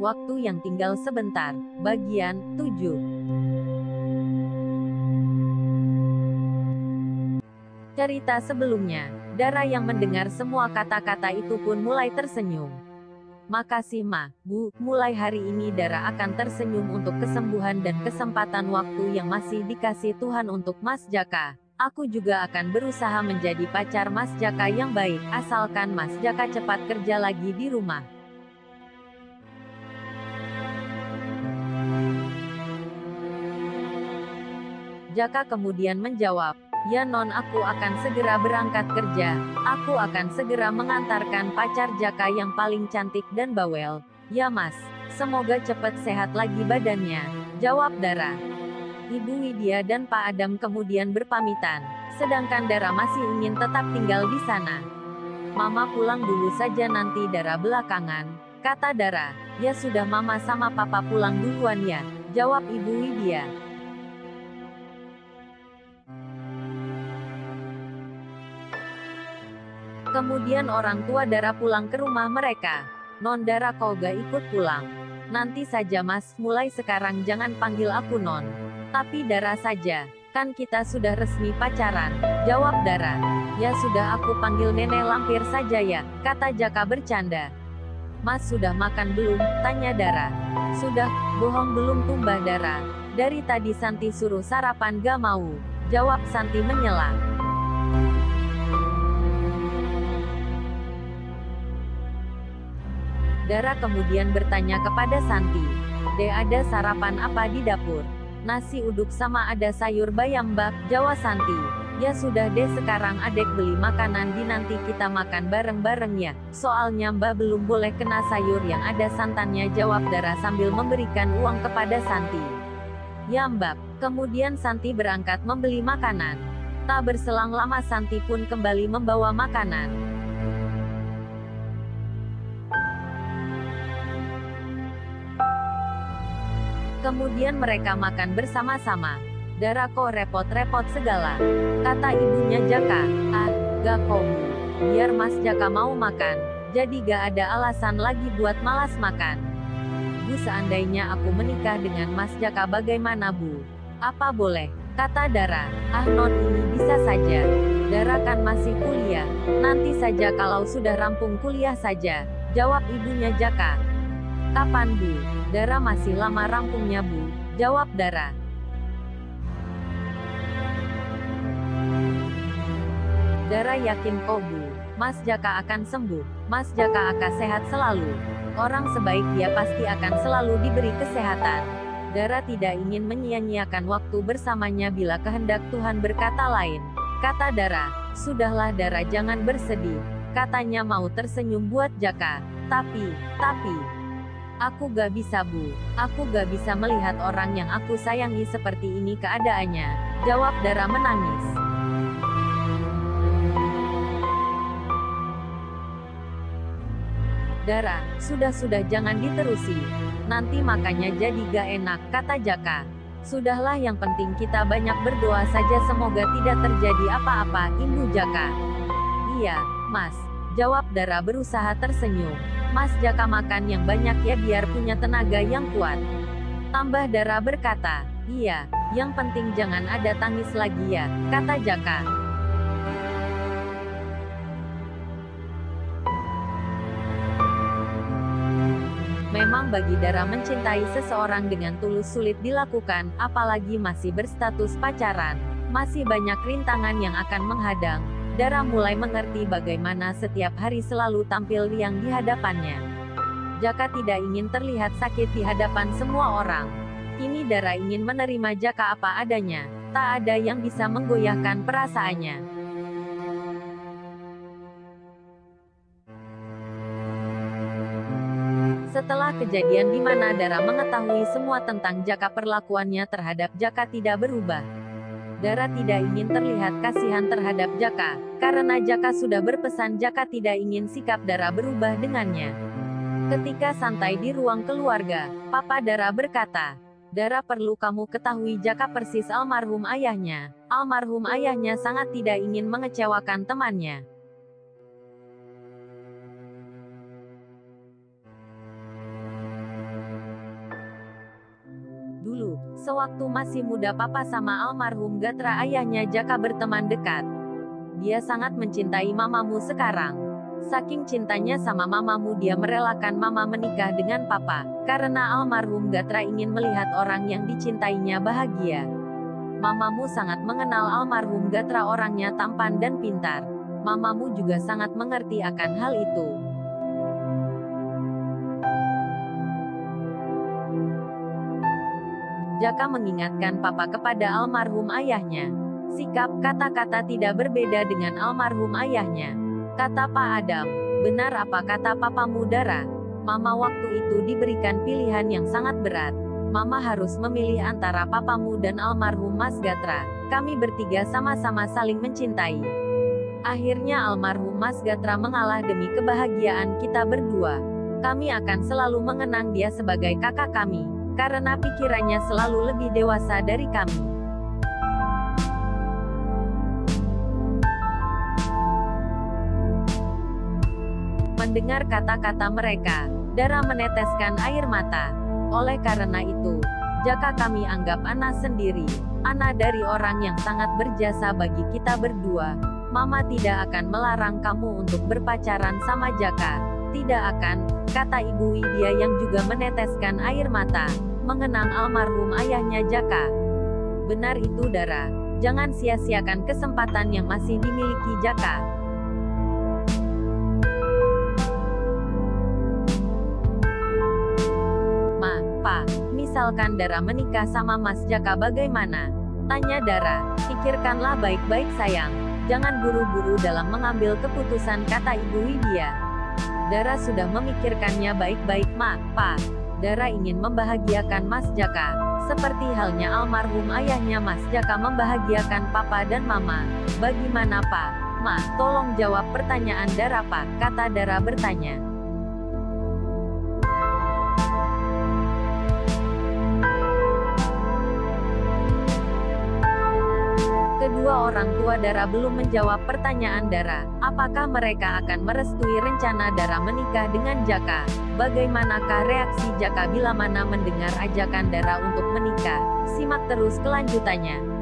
Waktu yang tinggal sebentar. Bagian 7. Cerita sebelumnya, Dara yang mendengar semua kata-kata itu pun mulai tersenyum. Makasih Ma, Bu, mulai hari ini Dara akan tersenyum untuk kesembuhan dan kesempatan waktu yang masih dikasih Tuhan untuk Mas Jaka. Aku juga akan berusaha menjadi pacar Mas Jaka yang baik, asalkan Mas Jaka cepat kerja lagi di rumah. Jaka kemudian menjawab, "Ya Non, aku akan segera berangkat kerja. Aku akan segera mengantarkan pacar Jaka yang paling cantik dan bawel." "Ya Mas, semoga cepat sehat lagi badannya," jawab Dara. Ibu Widya dan Pak Adam kemudian berpamitan, sedangkan Dara masih ingin tetap tinggal di sana. "Mama pulang dulu saja, nanti Dara belakangan," kata Dara. "Ya sudah, Mama sama Papa pulang duluan ya," jawab Ibu Widya. Kemudian orang tua Dara pulang ke rumah mereka. "Non Dara kok gak ikut pulang?" "Nanti saja Mas, mulai sekarang jangan panggil aku Non. Tapi Dara saja, kan kita sudah resmi pacaran," jawab Dara. "Ya sudah, aku panggil Nenek Lampir saja ya," kata Jaka bercanda. "Mas sudah makan belum?" tanya Dara. "Sudah, bohong belum tumbah Dara. Dari tadi Santi suruh sarapan gak mau," jawab Santi menyela. Dara kemudian bertanya kepada Santi, "Dek, ada sarapan apa di dapur?" "Nasi uduk sama ada sayur bayam Mbak," jawab Santi. "Ya sudah deh, sekarang adek beli makanan di nanti kita makan bareng-bareng ya. Soalnya Mbak belum boleh kena sayur yang ada santannya," jawab Dara sambil memberikan uang kepada Santi. "Ya Mbak." Kemudian Santi berangkat membeli makanan. Tak berselang lama Santi pun kembali membawa makanan. Kemudian mereka makan bersama-sama. "Dara kok repot-repot segala," kata ibunya Jaka. "Ah, gak kok Bu. Biar Mas Jaka mau makan, jadi gak ada alasan lagi buat malas makan. Bu, seandainya aku menikah dengan Mas Jaka bagaimana Bu? Apa boleh?" kata Dara. "Ah Non, ini bisa saja. Dara kan masih kuliah. Nanti saja kalau sudah rampung kuliah saja," jawab ibunya Jaka. "Kapan Bu?" "Dara masih lama rampungnya Bu," jawab Dara. "Dara yakin kok Bu, Mas Jaka akan sembuh. Mas Jaka akan sehat selalu. Orang sebaik dia pasti akan selalu diberi kesehatan." Dara tidak ingin menyia-nyiakan waktu bersamanya bila kehendak Tuhan berkata lain. Kata Dara, "Sudahlah Dara, jangan bersedih," katanya mau tersenyum buat Jaka. Tapi, aku gak bisa Bu. Aku gak bisa melihat orang yang aku sayangi seperti ini keadaannya," jawab Dara menangis. "Dara, sudah jangan diterusi. Nanti makanya jadi gak enak," kata Jaka. "Sudahlah, yang penting kita banyak berdoa saja semoga tidak terjadi apa-apa," imbu Jaka. "Iya, Mas," jawab Dara berusaha tersenyum. "Mas Jaka makan yang banyak ya biar punya tenaga yang kuat," tambah Dara berkata. "Iya, yang penting jangan ada tangis lagi ya," kata Jaka. Memang bagi Dara mencintai seseorang dengan tulus sulit dilakukan, apalagi masih berstatus pacaran. Masih banyak rintangan yang akan menghadang. Dara mulai mengerti bagaimana setiap hari selalu tampil riang di hadapannya. Jaka tidak ingin terlihat sakit di hadapan semua orang. Kini Dara ingin menerima Jaka apa adanya. Tak ada yang bisa menggoyahkan perasaannya. Setelah kejadian di mana Dara mengetahui semua tentang Jaka, perlakuannya terhadap Jaka tidak berubah. Dara tidak ingin terlihat kasihan terhadap Jaka, karena Jaka sudah berpesan Jaka tidak ingin sikap Dara berubah dengannya. Ketika santai di ruang keluarga, Papa Dara berkata, "Dara, perlu kamu ketahui Jaka persis almarhum ayahnya. Almarhum ayahnya sangat tidak ingin mengecewakan temannya. Sewaktu masih muda papa sama almarhum Gatra ayahnya Jaka berteman dekat. Dia sangat mencintai mamamu sekarang. Saking cintanya sama mamamu dia merelakan mama menikah dengan papa, karena almarhum Gatra ingin melihat orang yang dicintainya bahagia. Mamamu sangat mengenal almarhum Gatra orangnya tampan dan pintar. Mamamu juga sangat mengerti akan hal itu. Jaka mengingatkan papa kepada almarhum ayahnya. Sikap, kata-kata tidak berbeda dengan almarhum ayahnya. Kata Pak Adam, benar apa kata papamu Dara? Mama waktu itu diberikan pilihan yang sangat berat. Mama harus memilih antara papamu dan almarhum Mas Gatra. Kami bertiga sama-sama saling mencintai. Akhirnya almarhum Mas Gatra mengalah demi kebahagiaan kita berdua. Kami akan selalu mengenang dia sebagai kakak kami, karena pikirannya selalu lebih dewasa dari kami. Mendengar kata-kata mereka, Dara meneteskan air mata. Oleh karena itu, Jaka kami anggap Ana sendiri. Ana dari orang yang sangat berjasa bagi kita berdua. Mama tidak akan melarang kamu untuk berpacaran sama Jaka. Tidak akan, kata Ibu Widya yang juga meneteskan air mata, mengenang almarhum ayahnya Jaka. Benar itu Dara. Jangan sia-siakan kesempatan yang masih dimiliki Jaka. Misalkan Dara menikah sama Mas Jaka bagaimana? Tanya Dara. Pikirkanlah baik-baik sayang. Jangan buru-buru dalam mengambil keputusan, kata Ibu Widya. Dara sudah memikirkannya baik-baik Pa. Dara ingin membahagiakan Mas Jaka. Seperti halnya almarhum ayahnya Mas Jaka membahagiakan papa dan mama. Bagaimana Pa? Ma, tolong jawab pertanyaan Dara Pa, kata Dara bertanya. Kedua orang tua Dara belum menjawab pertanyaan Dara. Apakah mereka akan merestui rencana Dara menikah dengan Jaka? Bagaimanakah reaksi Jaka bila mana mendengar ajakan Dara untuk menikah? Simak terus kelanjutannya.